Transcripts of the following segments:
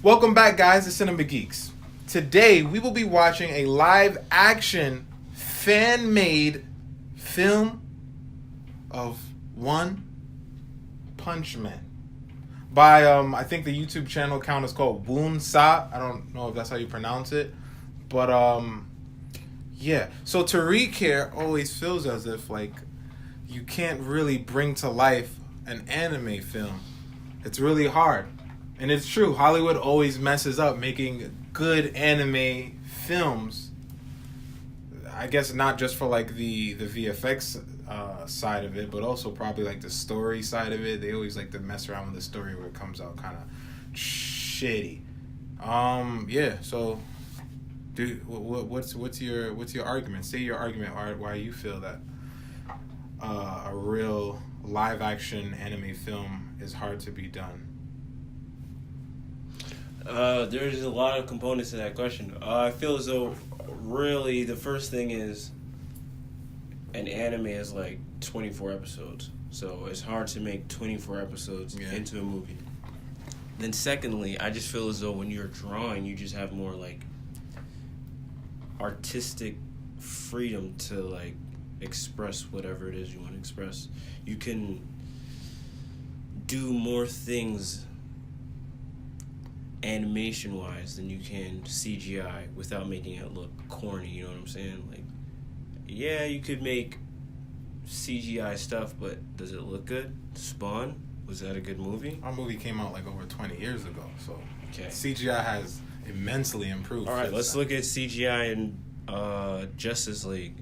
Welcome back, guys, to Cinema Geeks. Today, we will be watching a live-action, fan-made film of One Punch Man by, I think the YouTube channel account is called Woon Sa. I don't know if that's how you pronounce it, but, yeah. So Tariq here always feels as if, like, you can't really bring to life an anime film. It's really hard. And it's true, Hollywood always messes up making good anime films. I guess not just for like the VFX side of it, but also probably like the story side of it. They always like to mess around with the story where it comes out kind of shitty. Yeah. So, dude, what's your argument? Say your argument why you feel that a real live action anime film is hard to be done. There's a lot of components to that question. I feel as though really the first thing is an anime is like 24 episodes. So it's hard to make 24 episodes into a movie. Then secondly, I just feel as though when you're drawing, you just have more like artistic freedom to like express whatever it is you want to express. You can do more things animation wise than you can CGI without making it look corny, you know what I'm saying? Like, yeah, you could make CGI stuff, but does it look good? Spawn, was that a good movie? Our movie came out like over 20 years ago, so okay. CGI has immensely improved. All right, let's look at CGI in Justice League.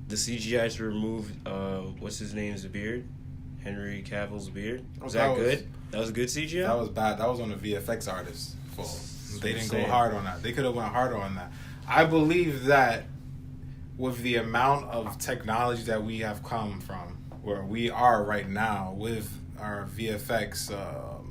The CGI to remove what's his name's beard? Henry Cavill's beard. Was that good? That was a good CGI? That was bad. That was on the VFX artist's fault. They didn't go hard on that. They could have went harder on that. I believe that with the amount of technology that we have come from, where we are right now with our VFX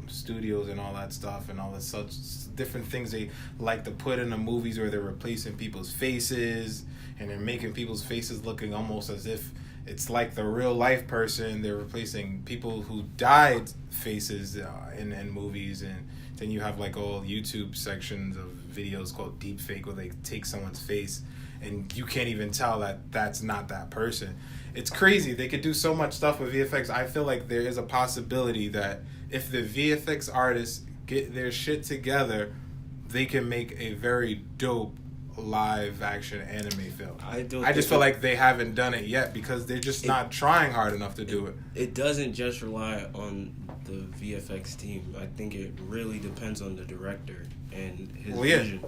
studios and all that stuff and all the such different things they like to put in the movies where they're replacing people's faces and they're making people's faces looking almost as if it's like the real life person. They're replacing people who died faces in movies, and then you have like all YouTube sections of videos called deepfake where they take someone's face and you can't even tell that that's not that person. It's crazy. They could do so much stuff with VFX. I feel like there is a possibility that if the VFX artists get their shit together, they can make a very dope live action anime film. I just feel like they haven't done it yet because they're just not trying hard enough to do it. It doesn't just rely on the VFX team. I think it really depends on the director and his vision.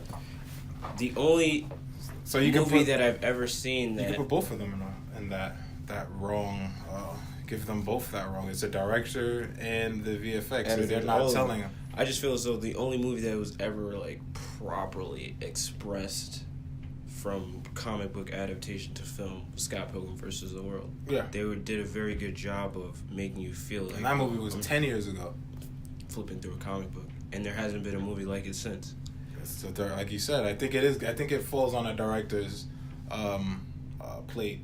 The only movie that I've ever seen that... You can put both of them in that wrong... give them both that wrong. It's the director and the VFX. So they're not telling them. I just feel as though the only movie that was ever like properly expressed from comic book adaptation to film was Scott Pilgrim vs. the World. Yeah. They did a very good job of making you feel like... And that movie was 10 years ago. Flipping through a comic book. And there hasn't been a movie like it since. So like you said, I think it is. I think it falls on a director's plate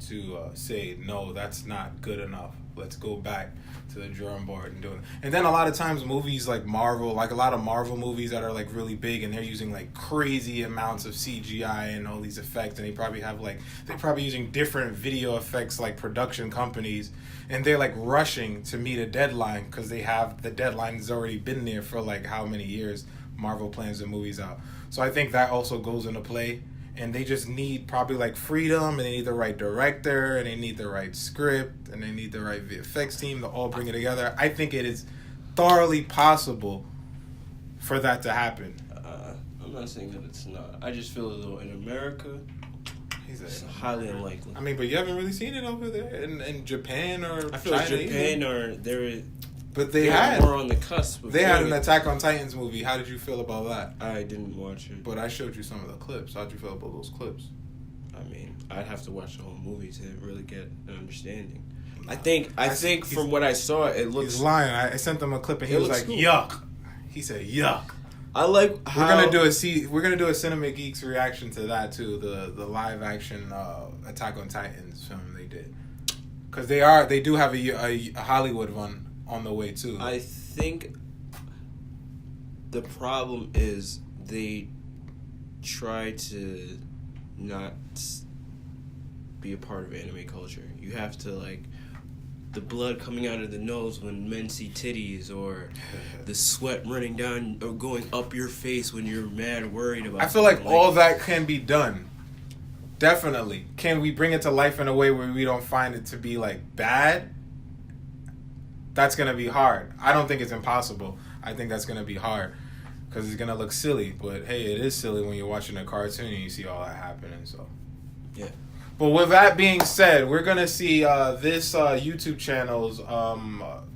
to say, no, that's not good enough. Let's go back to the drawing board and do it. And then a lot of times movies like Marvel, like a lot of Marvel movies that are like really big and they're using like crazy amounts of CGI and all these effects, and they're probably using different video effects like production companies, and they're like rushing to meet a deadline because the deadline has already been there for like how many years Marvel plans the movies out. So I think that also goes into play. And they just need probably like freedom, and they need the right director, and they need the right script, and they need the right VFX team to all bring it together. I think it is thoroughly possible for that to happen. I'm not saying that it's not. I just feel as though in America, it's highly unlikely. I mean, but you haven't really seen it over there in Japan or I feel China. Japan or there. But they had more on the cusp. They had an Attack on Titans movie. How did you feel about that? I didn't watch it. But I showed you some of the clips. How did you feel about those clips? I mean, I'd have to watch the whole movie to really get an understanding. I think from what I saw, it looks... He's lying. I sent him a clip and he was like, cool. Yuck. He said, yuck. I like how... We're gonna do a Cinema Geeks reaction to that too. The live action Attack on Titans film they did. Because they do have a Hollywood one on the way too. I think The problem is they try to not be a part of anime culture. You have to, like, the blood coming out of the nose when men see titties, or the sweat running down or going up your face when you're mad worried about I feel like something. all that can be done. Definitely. Can we bring it to life in a way where we don't find it to be, like, bad? That's going to be hard. I don't think it's impossible. I think that's going to be hard because it's going to look silly. But, hey, it is silly when you're watching a cartoon and you see all that happening. So, Yeah. But with that being said, we're going to see this YouTube channel's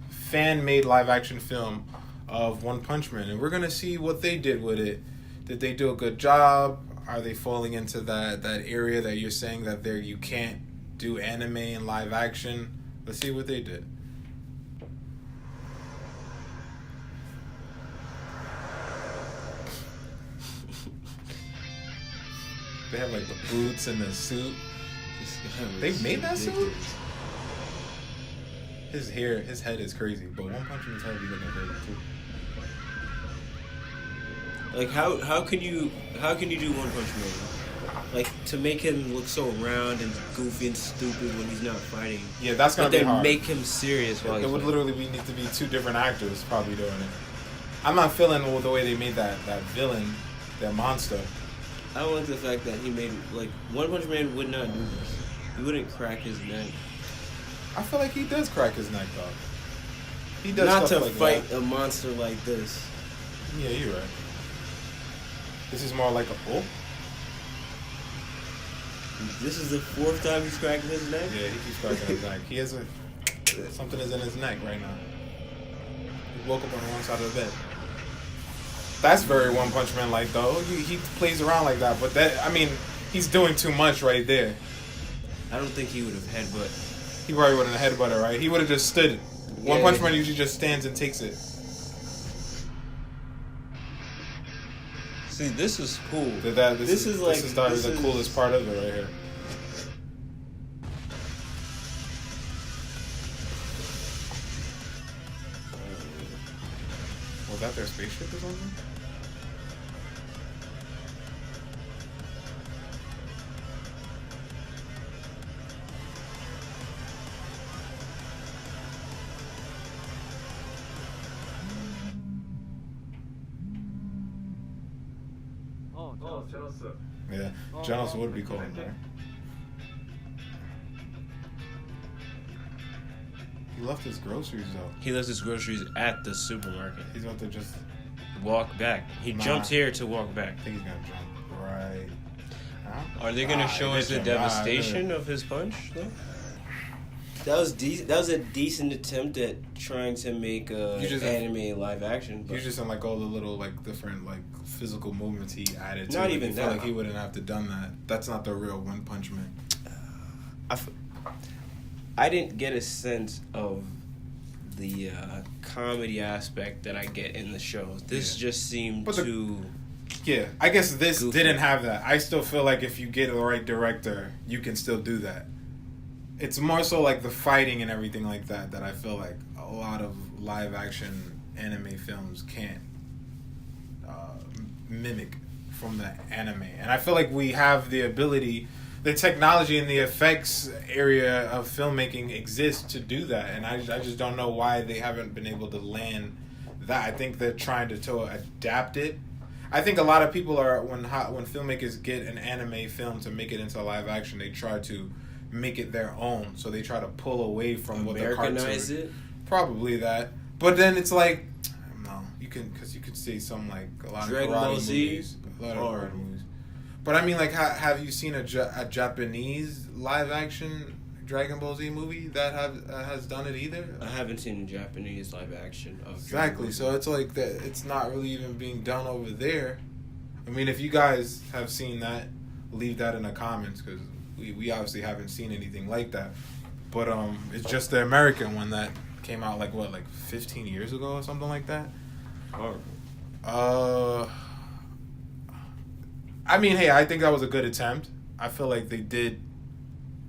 fan-made live-action film of One Punch Man. And we're going to see what they did with it. Did they do a good job? Are they falling into that area that you're saying that you can't do anime and live action? Let's see what they did. They have like the boots and the suit. They made that suit? His hair, his head is crazy, but One Punch Man's head be looking crazy too. Like how can you do One Punch Man? Like, to make him look so round and goofy and stupid when he's not fighting. Yeah, that's gonna but be then hard. make him serious while he's It would fighting. literally need to be two different actors probably doing it. I'm not feeling the way they made that villain, that monster. I don't like the fact that he made, like, One Punch Man would not do this. He wouldn't crack his neck. I feel like he does crack his neck though. He does Not stuff to like fight that. a monster like this. Yeah, you're right. This is more like a bull. This is the 4th time he's cracking his neck? Yeah, he keeps cracking his neck. He has something is in his neck right now. He woke up on the wrong side of the bed. That's very One Punch Man like though. He plays around like that, but he's doing too much right there. I don't think he would have headbutt. He probably wouldn't have headbutted, right? He would have just stood. One Yeah. Punch Man usually just stands and takes it. See, this is cool. This is the coolest part of it right here. Was that their spaceship or something? Yeah, Genos would be cool, right? He left his groceries though. He left his groceries at the supermarket. He's about to just Walk back. He jumped here to walk back. I think he's gonna jump right. Huh? Are they gonna show us the devastation of his punch, though? That was a decent attempt at trying to make anime live action. But He's just in like all the little like different like physical movements he added to Not it. even I feel that. like he wouldn't have to done that. That's not the real One Punch Man. I didn't get a sense of the comedy aspect that I get in the shows. This just seemed too... Yeah, I guess this goofy. didn't have that. I still feel like if you get the right director, you can still do that. It's more so like the fighting and everything like that I feel like a lot of live action anime films can't mimic from the anime. And I feel like we have the ability, the technology and the effects area of filmmaking exists to do that. And I just don't know why they haven't been able to land that. I think they're trying to adapt it. I think a lot of people are, when filmmakers get an anime film to make it into live action, they try to make it their own. So they try to pull away from what the cartoon. Americanize it? Probably that. But then it's like, no, you can say some like a lot Dragon of Ball karate Z movies. A lot of karate movies. But I mean, like, have you seen a Japanese live action Dragon Ball Z movie that has done it either? I haven't seen a Japanese live action of Exactly. So it's like that. It's not really even being done over there. I mean, if you guys have seen that, leave that in the comments because we obviously haven't seen anything like that. But it's just the American one that came out like 15 years ago or something like that. I mean, hey, I think that was a good attempt. I feel like they did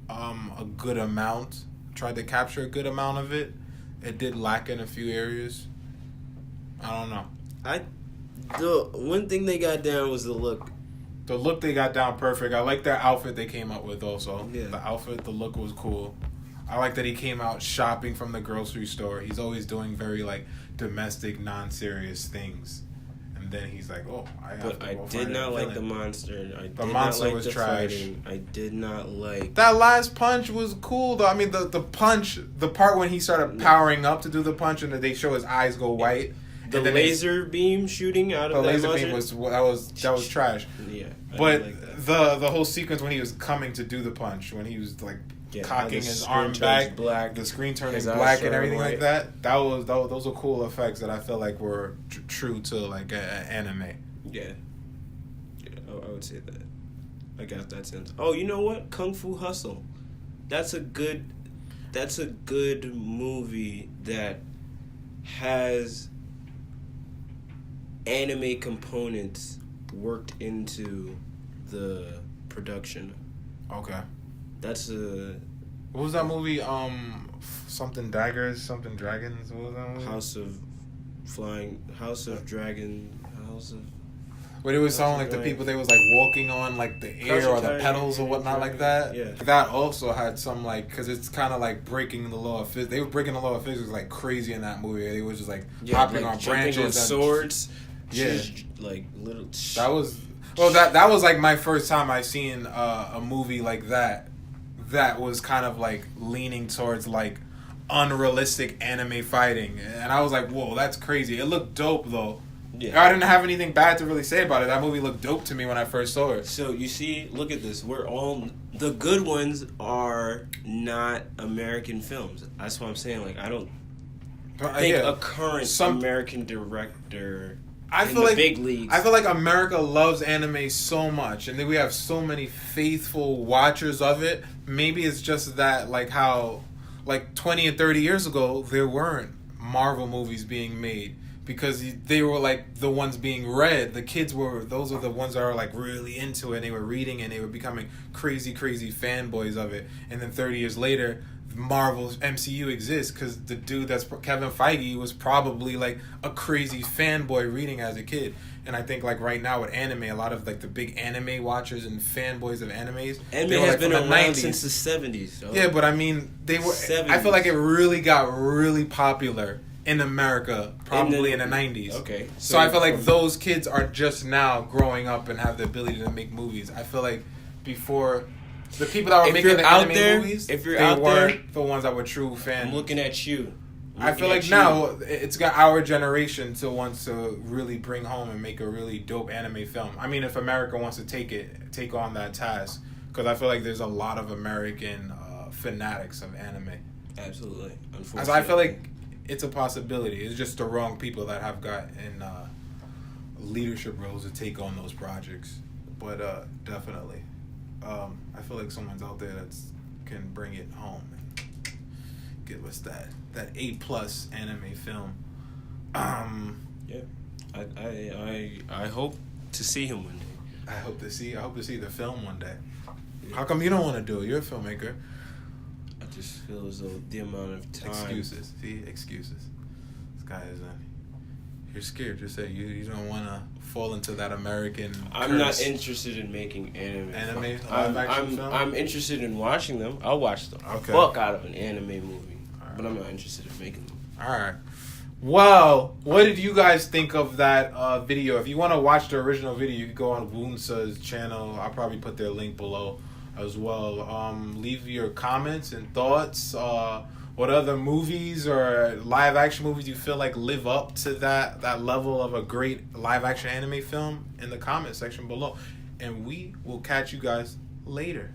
a good amount, tried to capture a good amount of it. It did lack in a few areas. I don't know. The one thing they got down was the look. The look they got down perfect. I like their outfit they came up with also. Yeah. The outfit, the look was cool. I like that he came out shopping from the grocery store. He's always doing very like domestic, non-serious things. And then he's like, "Oh, I have But to I go did find not a like the villain." monster. The monster was trash. Fighting. I did not like That last punch was cool though. I mean, the punch, the part when he started powering up to do the punch, and they show his eyes go white. the laser beam shooting out of The that laser monster. beam that was trash. Yeah, I But didn't like that. the whole sequence when he was coming to do the punch, when he was like cocking the his screen arm turns back, black, the screen turning his eyes black and turn everything white. like that. Those are cool effects that I feel like were true to like anime. Yeah, I would say that. I got that sense. Oh, you know what? Kung Fu Hustle. That's a good movie that has anime components worked into the production. Okay. That's a What was that movie? Something daggers, something dragons. What was that movie? House of Dragon, House of. But it was House sounding of like the Dragon. people they was like walking on like the air House or of the Dragon, pedals or whatnot like that. yeah. That also had some like because it's kind of like breaking the law of physics. They were breaking the law of physics like crazy in that movie. They was just like hopping like on jumping branches with and swords. Yeah. Like little. That was that was like my first time I seen a movie like that. That was kind of like leaning towards like unrealistic anime fighting, and I was like, "Whoa, that's crazy!" It looked dope though. Yeah. I didn't have anything bad to really say about it. That movie looked dope to me when I first saw it. So you see, look at this. We're all the good ones are not American films. That's what I'm saying. Like I don't think a current American director. I in feel the like big leagues. I feel like America loves anime so much, and then we have so many faithful watchers of it. Maybe it's just that, like how, like 20 and 30 years ago, there weren't Marvel movies being made because they were like the ones being read. The kids those are the ones that are like really into it. And they were reading and they were becoming crazy fanboys of it. And then 30 years later, Marvel's MCU exists because the dude that's Kevin Feige was probably like a crazy fanboy reading as a kid. And I think like right now with anime, a lot of like the big anime watchers and fanboys of animes, anime they were, has like, been from around the 90s. since the 70s. So. Yeah, but I mean, they were. 70s. I feel like it really got really popular in America, probably in the 90s. Okay. So I feel like those kids are just now growing up and have the ability to make movies. I feel like before the people that were making the anime movies, they weren't the ones that were true fans. I'm looking at you. I feel like now it's got our generation to want to really bring home and make a really dope anime film. I mean, if America wants to take on that task, because I feel like there's a lot of American fanatics of anime. Absolutely. Unfortunately. As I feel like it's a possibility. It's just the wrong people that have got in leadership roles to take on those projects. But definitely, I feel like someone's out there that can bring it home and give us that A+ anime film. Yeah, I hope to see him one day. I hope to see the film one day. Yeah. How come you don't want to do it? You're a filmmaker. I just feel as though the amount of time. Excuses. See, excuses. This guy is you're scared. Just say you don't want to fall into that American. I'm curse. not interested in making anime. Live action film. I'm interested in watching them. I'll watch the fuck out of an anime movie, but I'm not interested in making them. All right. Well, what did you guys think of that video? If you want to watch the original video, you can go on Woonsa's channel. I'll probably put their link below as well. Leave your comments and thoughts. What other movies or live action movies you feel like live up to that level of a great live action anime film in the comment section below. And we will catch you guys later.